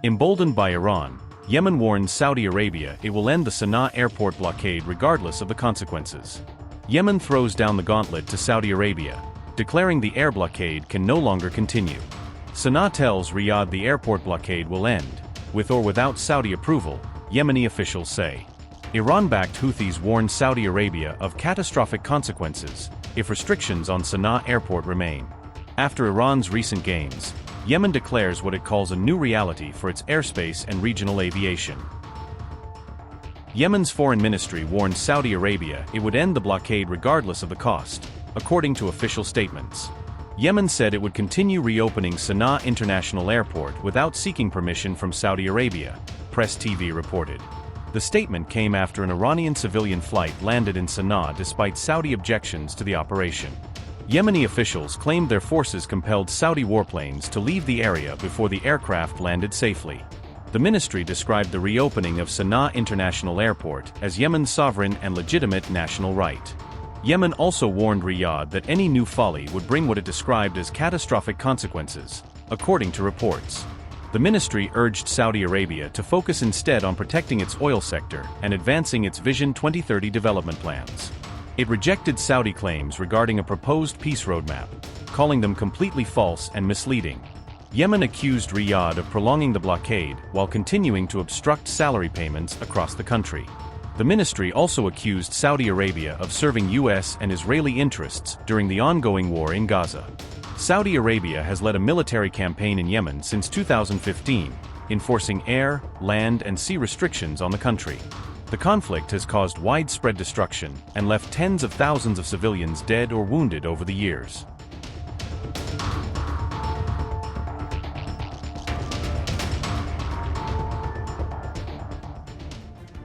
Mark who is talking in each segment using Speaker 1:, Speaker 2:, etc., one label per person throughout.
Speaker 1: Emboldened by Iran, Yemen warns Saudi Arabia it will end the Sanaa airport blockade regardless of the consequences. Yemen throws down the gauntlet to Saudi Arabia, declaring the air blockade can no longer continue. Sanaa tells Riyadh the airport blockade will end, with or without Saudi approval, Yemeni officials say. Iran-backed Houthis warn Saudi Arabia of catastrophic consequences if restrictions on Sanaa airport remain. After Iran's recent gains, Yemen declares what it calls a new reality for its airspace and regional aviation. Yemen's foreign ministry warned Saudi Arabia it would end the blockade regardless of the cost, according to official statements. Yemen said it would continue reopening Sanaa International Airport without seeking permission from Saudi Arabia, Press TV reported. The statement came after an Iranian civilian flight landed in Sanaa despite Saudi objections to the operation. Yemeni officials claimed their forces compelled Saudi warplanes to leave the area before the aircraft landed safely. The ministry described the reopening of Sanaa International Airport as Yemen's sovereign and legitimate national right. Yemen also warned Riyadh that any new folly would bring what it described as catastrophic consequences, according to reports. The ministry urged Saudi Arabia to focus instead on protecting its oil sector and advancing its Vision 2030 development plans. It rejected Saudi claims regarding a proposed peace roadmap, calling them completely false and misleading. Yemen accused Riyadh of prolonging the blockade while continuing to obstruct salary payments across the country. The ministry also accused Saudi Arabia of serving U.S. and Israeli interests during the ongoing war in Gaza. Saudi Arabia has led a military campaign in Yemen since 2015, enforcing air, land, and sea restrictions on the country. The conflict has caused widespread destruction and left tens of thousands of civilians dead or wounded over the years.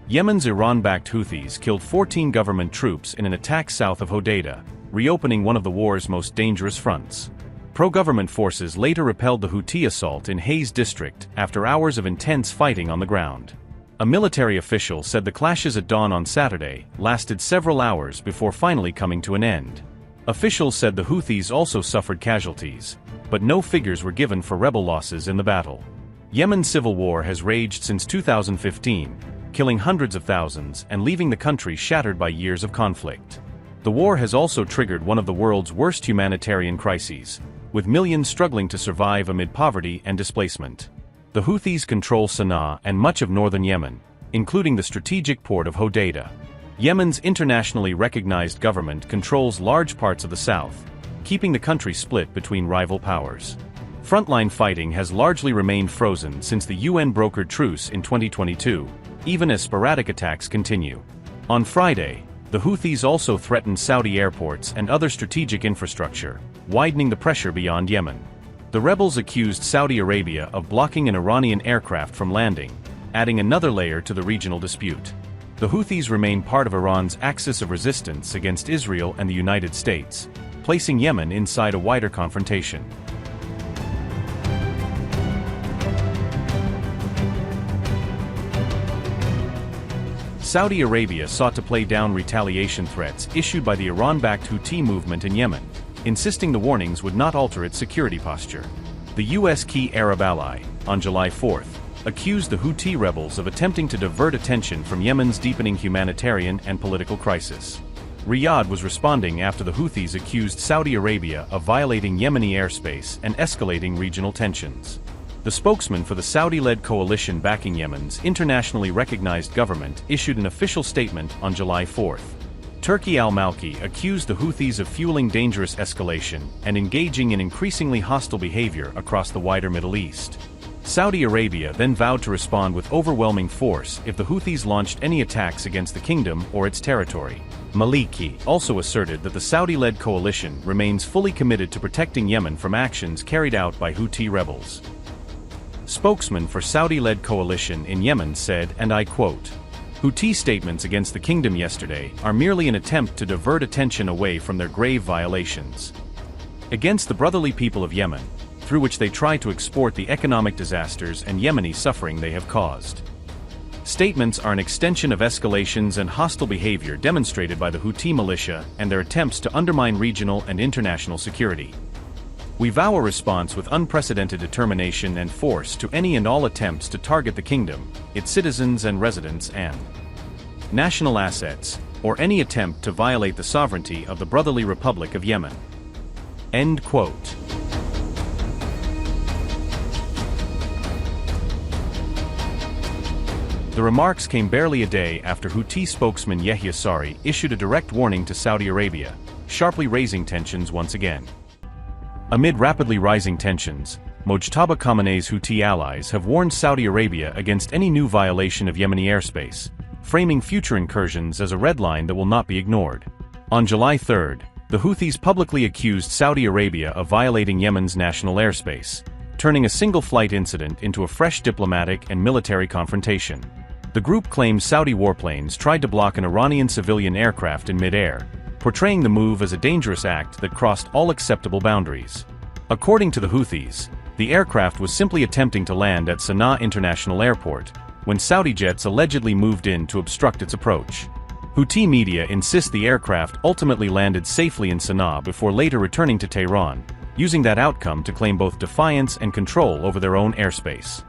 Speaker 1: Yemen's Iran-backed Houthis killed 14 government troops in an attack south of Hodeidah, reopening one of the war's most dangerous fronts. Pro-government forces later repelled the Houthi assault in Hayes district after hours of intense fighting on the ground. A military official said the clashes at dawn on Saturday lasted several hours before finally coming to an end. Officials said the Houthis also suffered casualties, but no figures were given for rebel losses in the battle. Yemen's civil war has raged since 2015, killing hundreds of thousands and leaving the country shattered by years of conflict. The war has also triggered one of the world's worst humanitarian crises, with millions struggling to survive amid poverty and displacement. The Houthis control Sanaa and much of northern Yemen, including the strategic port of Hodeidah. Yemen's internationally recognized government controls large parts of the south, keeping the country split between rival powers. Frontline fighting has largely remained frozen since the UN-brokered truce in 2022, even as sporadic attacks continue. On Friday, the Houthis also threatened Saudi airports and other strategic infrastructure, widening the pressure beyond Yemen. The rebels accused Saudi Arabia of blocking an Iranian aircraft from landing, adding another layer to the regional dispute. The Houthis remain part of Iran's axis of resistance against Israel and the United States, placing Yemen inside a wider confrontation. Saudi Arabia sought to play down retaliation threats issued by the Iran-backed Houthi movement in Yemen, insisting the warnings would not alter its security posture. The U.S. key Arab ally, on July 4, accused the Houthi rebels of attempting to divert attention from Yemen's deepening humanitarian and political crisis. Riyadh was responding after the Houthis accused Saudi Arabia of violating Yemeni airspace and escalating regional tensions. The spokesman for the Saudi-led coalition backing Yemen's internationally recognized government issued an official statement on July 4. Turki al-Malki accused the Houthis of fueling dangerous escalation and engaging in increasingly hostile behavior across the wider Middle East. Saudi Arabia then vowed to respond with overwhelming force if the Houthis launched any attacks against the kingdom or its territory. Maliki also asserted that the Saudi-led coalition remains fully committed to protecting Yemen from actions carried out by Houthi rebels. Spokesman for Saudi-led coalition in Yemen said, and I quote, "Houthi statements against the kingdom yesterday are merely an attempt to divert attention away from their grave violations against the brotherly people of Yemen, through which they try to export the economic disasters and Yemeni suffering they have caused." Statements are an extension of escalations and hostile behavior demonstrated by the Houthi militia and their attempts to undermine regional and international security. We vow a response with unprecedented determination and force to any and all attempts to target the kingdom, its citizens and residents and national assets, or any attempt to violate the sovereignty of the Brotherly Republic of Yemen." End quote. The remarks came barely a day after Houthi spokesman Yahya Saree issued a direct warning to Saudi Arabia, sharply raising tensions once again. Amid rapidly rising tensions, Mojtaba Khamenei's Houthi allies have warned Saudi Arabia against any new violation of Yemeni airspace, framing future incursions as a red line that will not be ignored. On July 3, the Houthis publicly accused Saudi Arabia of violating Yemen's national airspace, turning a single-flight incident into a fresh diplomatic and military confrontation. The group claims Saudi warplanes tried to block an Iranian civilian aircraft in mid-air, portraying the move as a dangerous act that crossed all acceptable boundaries. According to the Houthis, the aircraft was simply attempting to land at Sanaa International Airport, when Saudi jets allegedly moved in to obstruct its approach. Houthi media insist the aircraft ultimately landed safely in Sanaa before later returning to Tehran, using that outcome to claim both defiance and control over their own airspace.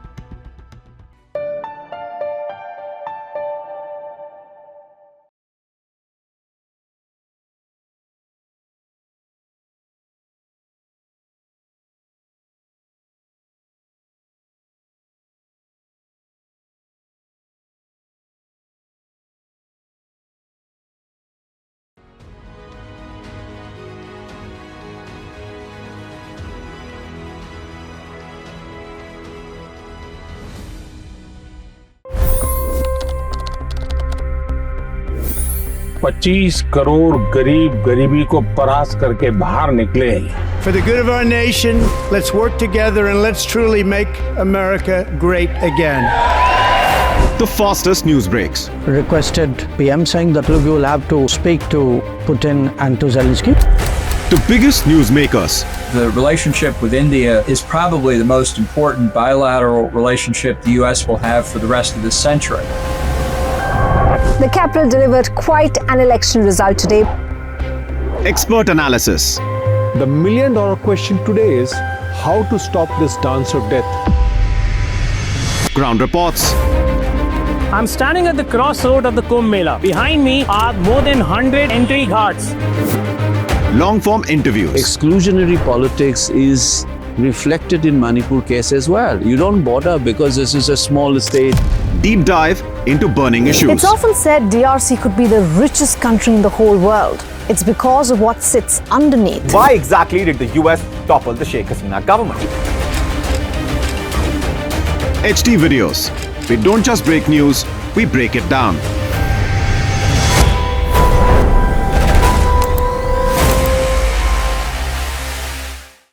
Speaker 2: $25 crore गरीब गरीबी को परास्त करके बाहर निकले।
Speaker 3: For the good of our nation, let's work together and let's truly make America great again.
Speaker 4: The fastest news breaks.
Speaker 5: Requested PM saying that look, you will have to speak to Putin and to Zelensky.
Speaker 4: The biggest news makers.
Speaker 6: The relationship with India is probably the most important bilateral relationship the U.S. will have for the rest of this century.
Speaker 7: The capital delivered quite an election result today.
Speaker 4: Expert analysis.
Speaker 8: The million-dollar question today is how to stop this dance of death.
Speaker 4: Ground reports.
Speaker 9: I'm standing at the crossroad of the Kumbh Mela. Behind me are more than 100 entry guards.
Speaker 4: Long-form interviews.
Speaker 10: Exclusionary politics is reflected in Manipur case as well. You don't bother because this is a small state.
Speaker 4: Deep dive into burning issues.
Speaker 7: It's often said DRC could be the richest country in the whole world. It's because of what sits underneath.
Speaker 11: Why exactly did the US topple the Sheikh Hasina government?
Speaker 4: HT videos. We don't just break news, we break it down.